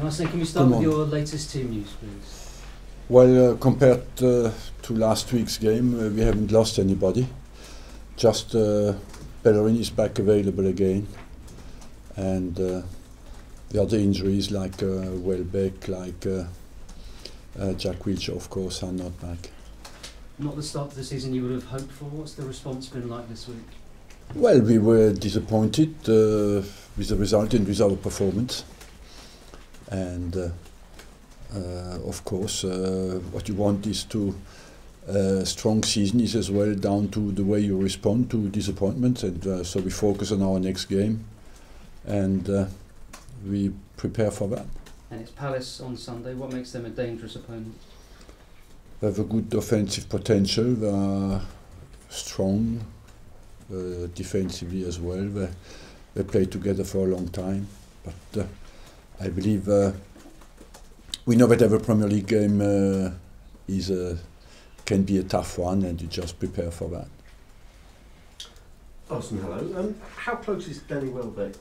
Arsene, can we start with your latest team news, please? Well, compared to last week's game, we haven't lost anybody. Just Bellerin is back available again, and the other injuries like Welbeck, like Jack Wilshere, of course, are not back. Not the start of the season you would have hoped for. What's the response been like this week? Well, we were disappointed with the result and with our performance. And of course, what you want is to strong season is as well down to the way you respond to disappointment, and so we focus on our next game, and we prepare for that. And it's Palace on Sunday. What makes them a dangerous opponent? They have a good offensive potential. They are strong defensively as well. They play together for a long time, but I believe we know that every Premier League game can be a tough one, and you just prepare for that. Arsene, hello. How close is Danny Welbeck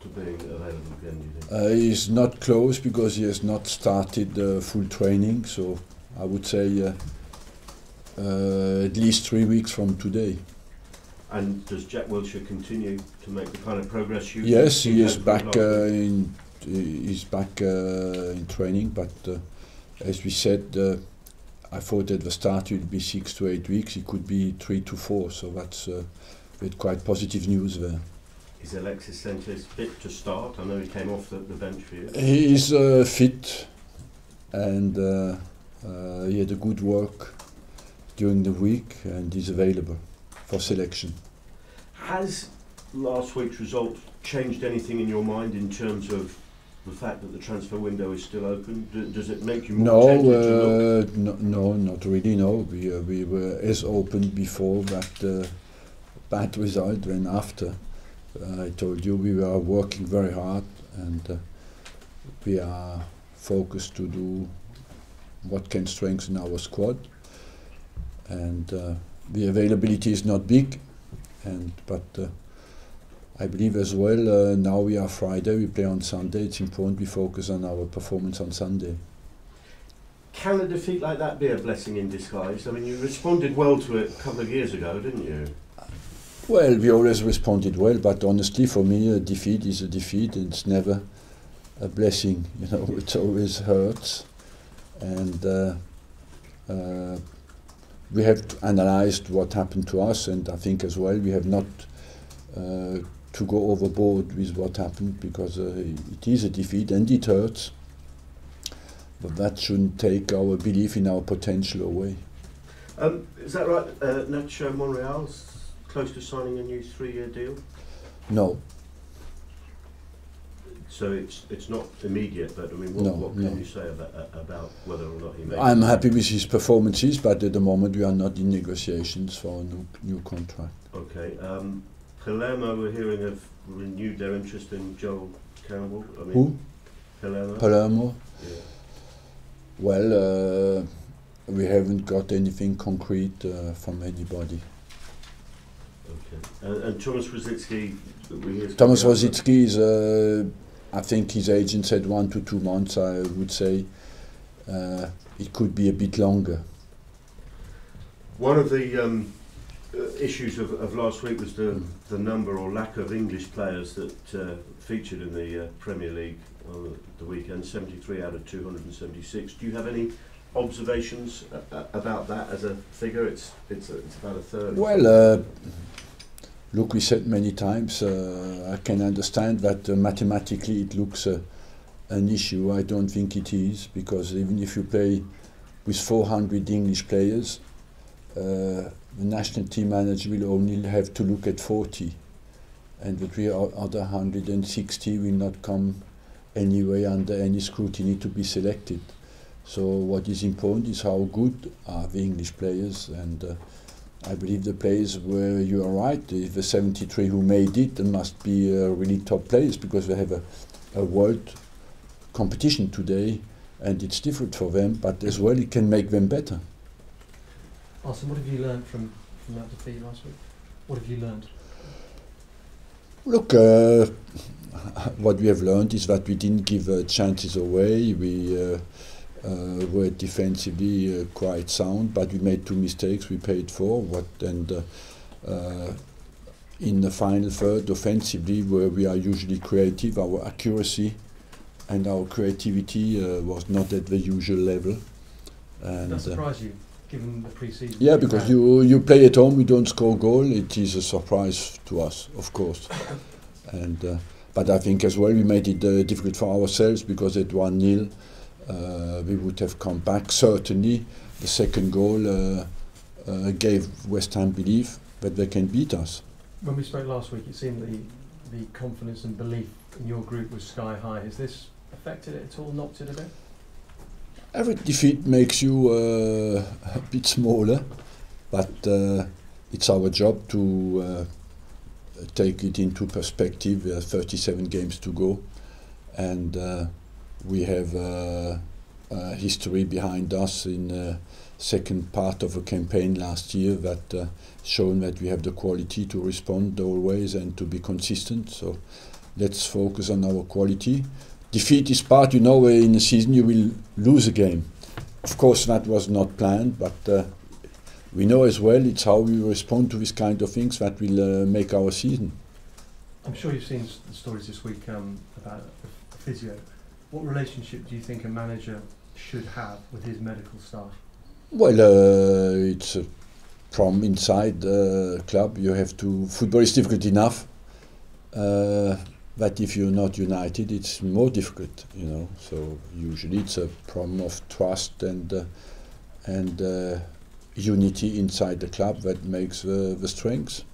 to being available again, do you think? He's not close because he has not started full training, so I would say at least 3 weeks from today. And does Jack Wilshere continue to make the kind of progress you? Yes, he is back in training, but as we said, I thought that the start would be 6 to 8 weeks. It could be 3 to 4, so that's quite positive news there. Is Alexis Sanchez fit to start? I know he came off the bench for you. He is fit, and he had a good work during the week, and he's available for selection. Has last week's result changed anything in your mind in terms of the fact that the transfer window is still open? Does it make you more tempted to look? No, not really. No, we were as open before that bad result than after. I told you we were working very hard, and we are focused to do what can strengthen our squad. And the availability is not big, but I believe as well, now we are Friday, we play on Sunday, it's important we focus on our performance on Sunday. Can a defeat like that be a blessing in disguise? I mean, you responded well to it a couple of years ago, didn't you? Well, we always responded well, but honestly for me a defeat is a defeat, and it's never a blessing, you know, it always hurts. And we have analysed what happened to us, and I think as well we have not to go overboard with what happened, because it is a defeat and it hurts, but that shouldn't take our belief in our potential away. Is that right? Nacho Monreal's close to signing a new 3-year deal? No. So it's not immediate, but I mean, what can you say about whether or not he makes? I'm happy with his performances, but at the moment we are not in negotiations for a new contract. Okay. Palermo, we're hearing, have renewed their interest in Joel Campbell. I mean, who? Palermo. Yeah. Well, we haven't got anything concrete from anybody. Okay. And Thomas Rosicky, Thomas Rosicky is, I think his agent said 1 to 2 months. I would say it could be a bit longer. One of the issues of last week was the number or lack of English players that featured in the Premier League on the weekend, 73 out of 276. Do you have any observations about that as a figure? It's about a third. Well, look, we said many times, I can understand that mathematically it looks an issue. I don't think it is, because even if you play with 400 English players, the national team manager will only have to look at 40, and the 3 other 160 will not come anyway under any scrutiny to be selected. So what is important is how good are the English players, and I believe the players where you are right, the 73 who made it, they must be really top players, because we have a world competition today, and it's different for them, but as well it can make them better. Arsene, what have you learned from that defeat last week? What have you learned? Look, what we have learned is that we didn't give chances away. We were defensively quite sound, but we made 2 mistakes. We paid for in the final third, offensively, where we are usually creative, our accuracy and our creativity was not at the usual level. And Does that surprise you, given the pre-season? yeah, because you play at home, you don't score goal. It is a surprise to us, of course. And but I think as well we made it difficult for ourselves, because at 1-0 we would have come back. Certainly, the second goal gave West Ham belief that they can beat us. When we spoke last week, it seemed the confidence and belief in your group was sky high. Has this affected it at all, knocked it a bit? Every defeat makes you a bit smaller, but it's our job to take it into perspective. There are 37 games to go, and we have a history behind us in the second part of a campaign last year that shown that we have the quality to respond always and to be consistent. So let's focus on our quality. Defeat is part, in a season you will lose a game. Of course that was not planned, but we know as well it's how we respond to this kind of things that will make our season. I'm sure you've seen the stories this week about a physio. What relationship do you think a manager should have with his medical staff? Well, it's from inside the club. You have to. Football is difficult enough. That if you're not united, it's more difficult. So usually it's a problem of trust and unity inside the club that makes the strength.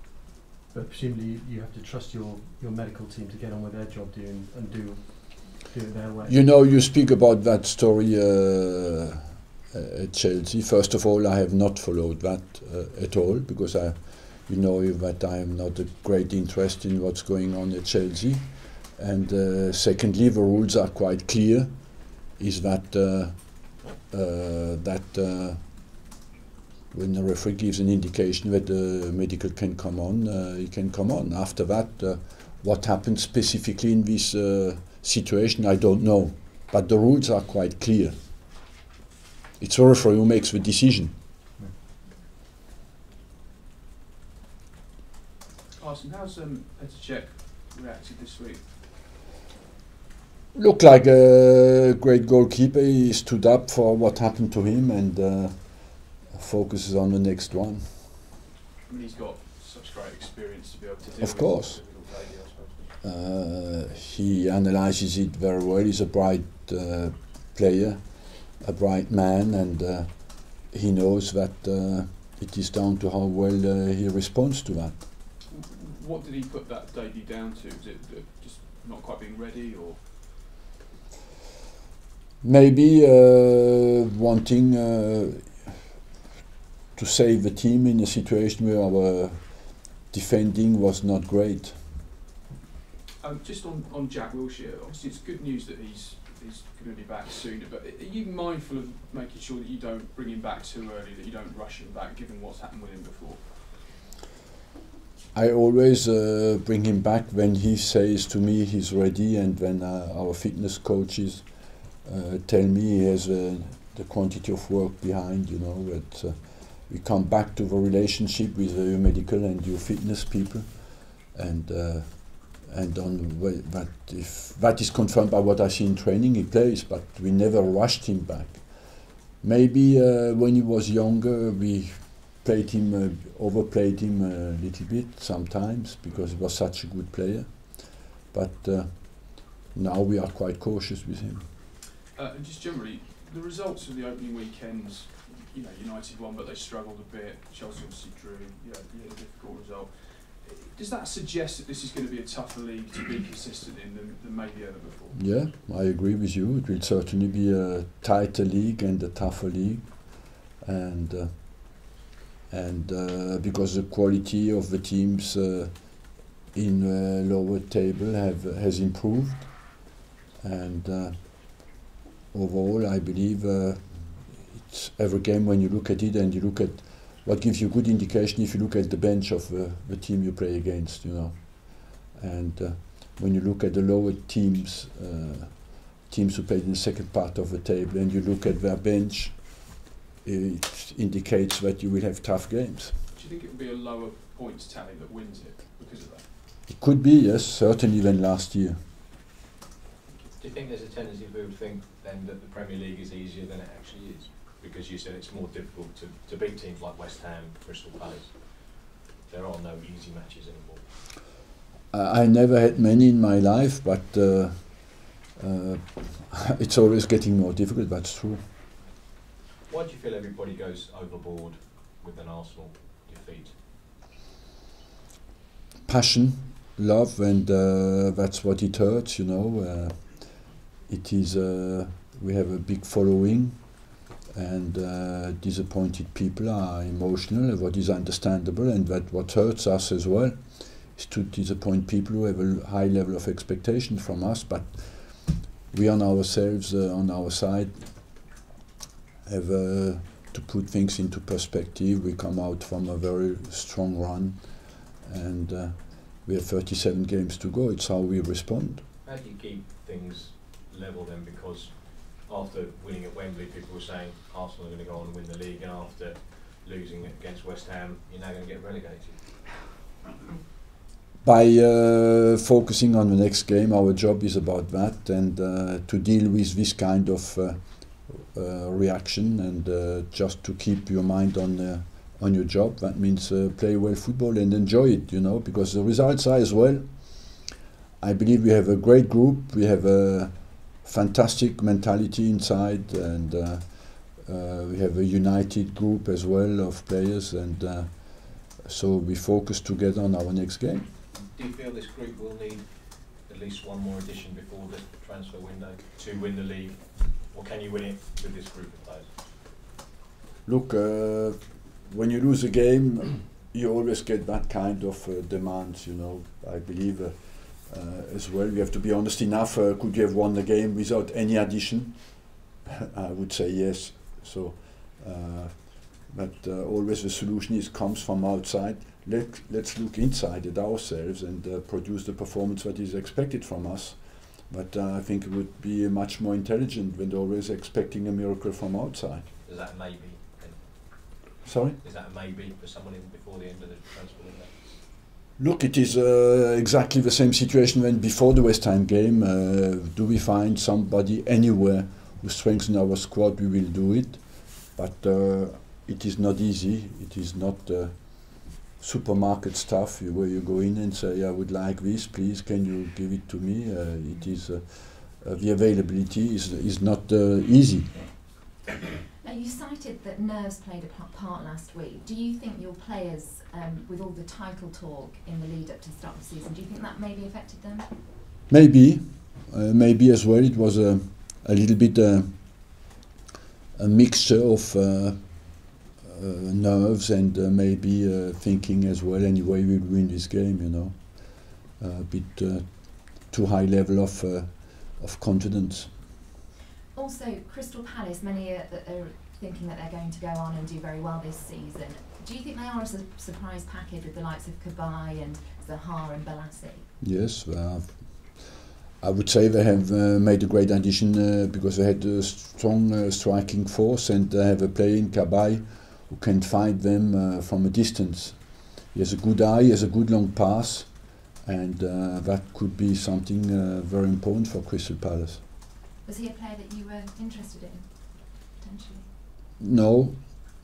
But presumably you have to trust your medical team to get on with their job, and do it their way. You speak about that story at Chelsea. First of all, I have not followed that at all, because that I have not a great interest in what's going on at Chelsea. And secondly, the rules are quite clear, is that when the referee gives an indication that the medical can come on, he can come on. After that, what happens specifically in this situation, I don't know. But the rules are quite clear. It's the referee who makes the decision. Arsene, how's Petr Cech reacted this week? Looked like a great goalkeeper. He stood up for what happened to him and focuses on the next one. I mean, he's got such great experience to be able to do. Of course. He analyses it very well. He's a bright player, a bright man, and he knows that it is down to how well he responds to that. What did he put that debut down to? Is it just not quite being ready, or? Maybe wanting to save the team in a situation where our defending was not great. Just on Jack Wilshere, obviously it's good news that he's going to be back sooner, but are you mindful of making sure that you don't bring him back too early, that you don't rush him back, given what's happened with him before? I always bring him back when he says to me he's ready, and when our fitness coaches tell me he has the quantity of work behind, that we come back to the relationship with your medical and your fitness people, and on if that is confirmed by what I see in training, he plays, but we never rushed him back. Maybe when he was younger, we played him, overplayed him a little bit sometimes, because he was such a good player. But now we are quite cautious with him. And just generally, the results of the opening weekends, United won, but they struggled a bit. Chelsea obviously drew. You had a difficult result. Does that suggest that this is going to be a tougher league to be consistent in than maybe ever before? Yeah, I agree with you. It will certainly be a tighter league and a tougher league, and because the quality of the teams in the lower table has improved, and overall I believe it's every game when you look at it, and you look at what gives you good indication if you look at the bench of the team you play against, and when you look at the lower teams, teams who played in the second part of the table, and you look at their bench, it indicates that you will have tough games. Do you think it will be a lower points tally that wins it because of that? It could be, yes, certainly than last year. Do you think there's a tendency people would think then that the Premier League is easier than it actually is? Because you said it's more difficult to beat teams like West Ham, Crystal Palace. There are no easy matches anymore. I never had many in my life, but it's always getting more difficult, that's true. Why do you feel everybody goes overboard with an Arsenal defeat? Passion, love, and that's what it hurts, you know. It is, we have a big following, and disappointed people are emotional, what is understandable, and that what hurts us as well is to disappoint people who have a high level of expectation from us, but we on ourselves, on our side, have to put things into perspective. We come out from a very strong run, and we have 37 games to go. It's how we respond. How do you keep things level then? Because after winning at Wembley, people were saying Arsenal are going to go on and win the league, and after losing against West Ham, you're now going to get relegated. By focusing on the next game, our job is about that, and to deal with this kind of reaction, and just to keep your mind on your job. That means play well football and enjoy it, you know, because the results are as well. I believe we have a great group, we have a fantastic mentality inside, and we have a united group as well of players, and so we focus together on our next game. Do you feel this group will need at least one more addition before the transfer window to win the league, or can you win it with this group of players? Look, when you lose a game, you always get that kind of demands, you know. I believe as well, we have to be honest enough, could you have won the game without any addition? I would say yes. So, but always the solution comes from outside. Let's look inside at ourselves and produce the performance that is expected from us. But I think it would be much more intelligent than always expecting a miracle from outside. Is that a maybe? Sorry? Is that a maybe for someone even before the end of the transfer window? Look, it is exactly the same situation when before the West Ham game. Do we find somebody anywhere who strengthens our squad? We will do it. But it is not easy. It is not supermarket stuff where you go in and say, I would like this, please, can you give it to me? It is the availability is not easy. Now, you cited that nerves played a part last week. Do you think your players, with all the title talk in the lead up to the start of the season, do you think that maybe affected them? Maybe, maybe as well. It was a little bit a mixture of nerves and maybe thinking as well. Anyway, we'll win this game. You know, a bit too high level of confidence. Also, Crystal Palace, many are thinking that they're going to go on and do very well this season. Do you think they are a surprise package with the likes of Kabay and Zaha and Balassi? Yes, I would say they have made a great addition because they had a strong striking force, and they have a player in Kabay who can find them from a distance. He has a good eye, he has a good long pass, and that could be something very important for Crystal Palace. Was he a player that you were interested in, potentially? No.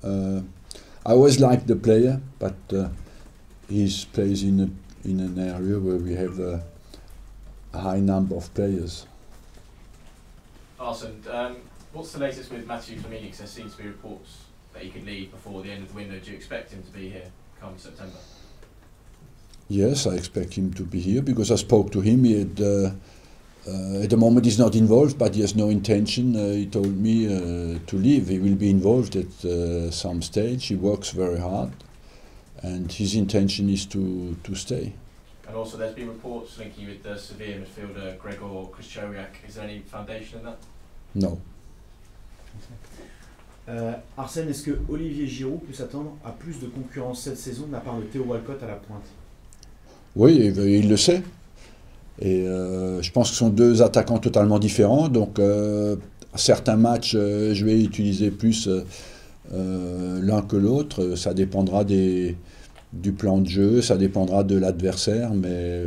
I always liked the player, but he plays in an area where we have a high number of players. Arsene, what's the latest with Mathieu Flamini? There seems to be reports that he could leave before the end of the window. Do you expect him to be here come September? Yes, I expect him to be here because I spoke to him. He had, at the moment he's not involved, but he has no intention. He told me to leave. He will be involved at some stage. He works very hard, and his intention is to stay. And also there's been reports linking you with the Sevilla midfielder Gregor Krychowiak. Is there any foundation in that? No. Arsène, est-ce que Olivier Giroud peut s'attendre à plus de concurrence cette saison de la part de Theo Walcott à la pointe? Oui, il le sait. Et je pense que ce sont deux attaquants totalement différents. Donc, à certains matchs, je vais utiliser plus l'un que l'autre. Ça dépendra du plan de jeu, ça dépendra de l'adversaire. Mais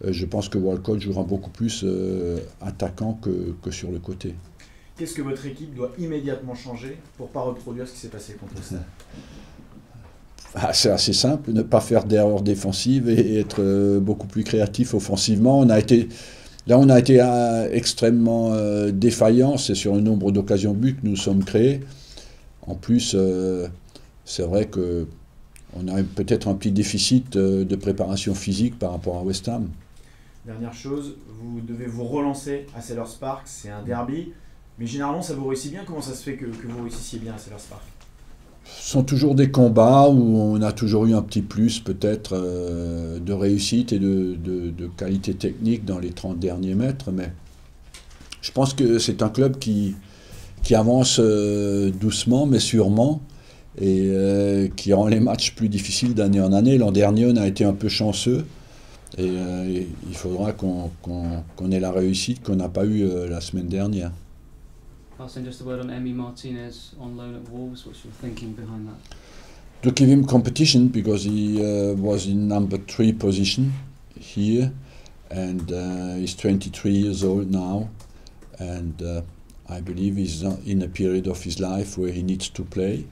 je pense que Walcott jouera beaucoup plus attaquant que sur le côté. Qu'est-ce que votre équipe doit immédiatement changer pour ne pas reproduire ce qui s'est passé contre ça? C'est assez simple, ne pas faire d'erreurs défensives et être beaucoup plus créatif offensivement. On a été extrêmement défaillant, c'est sur le nombre d'occasions de but que nous sommes créés. En plus, c'est vrai qu'on a peut-être un petit déficit de préparation physique par rapport à West Ham. Dernière chose, vous devez vous relancer à Sellers Park, c'est un derby, mais généralement ça vous réussit bien. Comment ça se fait que vous réussissiez bien à Sellers Park? Ce sont toujours des combats où on a toujours eu un petit plus peut-être de réussite et de qualité technique dans les 30 derniers mètres, mais je pense que c'est un club qui avance doucement mais sûrement et qui rend les matchs plus difficiles d'année en année. L'an dernier on a été un peu chanceux et il faudra qu'on ait la réussite qu'on n'a pas eue la semaine dernière. Arsene, just a word on Emi Martinez on loan at Wolves. What's your thinking behind that? To give him competition because he was in number 3 position here and he's 23 years old now and I believe he's in a period of his life where he needs to play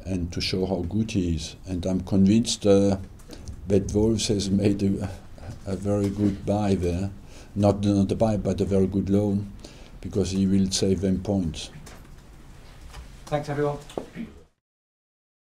and to show how good he is, and I'm convinced that Wolves has made a very good buy there, not a buy but a very good loan, because he will save them points. Thanks everyone.